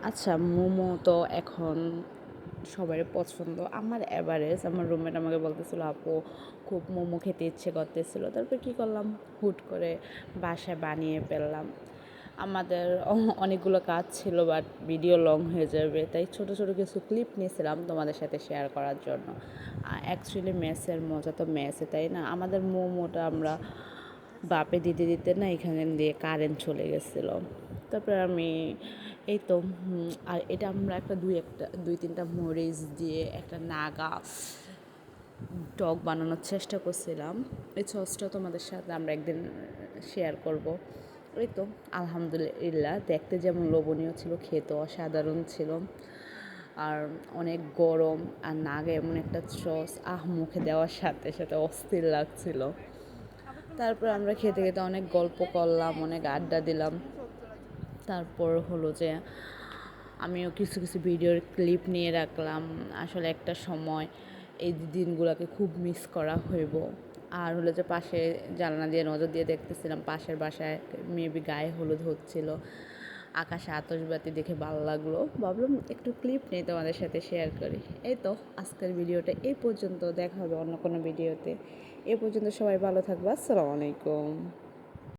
আচ্ছা, মোমো তো এখন সবারই পছন্দ। আমার এভারেজ আমার রুমমেট আমাকে বলতেছিল, আপু খুব মোমো খেতে ইচ্ছে করতেছিল। তারপর কী করলাম, হুট করে বাসায় বানিয়ে ফেললাম। আমাদের অনেকগুলো কাজ ছিল, বাট ভিডিও লং হয়ে যাবে, তাই ছোট ছোট কিছু ক্লিপ নিয়েছিলাম তোমাদের সাথে শেয়ার করার জন্য। অ্যাকচুয়ালি মেসের মজা তো মেসে, তাই না? আমাদের মোমোটা আমরা বাপে দিতে দিতে না এখানে দিয়ে কারেন্ট চলে গেছিলো। তারপর আমি এই তো আর এটা আমরা দুই তিনটা মরিচ দিয়ে একটা নাগা টক বানানোর চেষ্টা করছিলাম। এই সসটা তোমাদের সাথে আমরা একদিন শেয়ার করব। এই তো আলহামদুলিল্লাহ, দেখতে যেমন লোভনীয় ছিল, খেতে অসাধারণ ছিল। আর অনেক গরম, আর নাগে এমন একটা সস মুখে দেওয়ার সাথে সাথে অস্থির লাগছিল। তারপর আমরা খেতে খেতে অনেক গল্প করলাম, অনেক আড্ডা দিলাম। তারপর হলো যে আমিও কিছু কিছু ভিডিওর ক্লিপ নিয়ে রাখলাম। আসলে একটা সময় এই দিনগুলোকে খুব মিস করা হইব। আর হলো যে পাশে জানলা দিয়ে নজর দিয়ে দেখতেছিলাম, পাশের বাসায় মেবি গায়ে হলুদ হচ্ছিল, আকাশে আতশবাতি দেখে ভালো লাগলো, ভাবলাম একটু ক্লিপ নিয়ে তোমাদের সাথে শেয়ার করি। এই তো আজকের ভিডিওটা এই পর্যন্ত, দেখা হবে অন্য কোনো ভিডিওতে। এ পর্যন্ত সবাই ভালো থাকবে। আসসালামু আলাইকুম।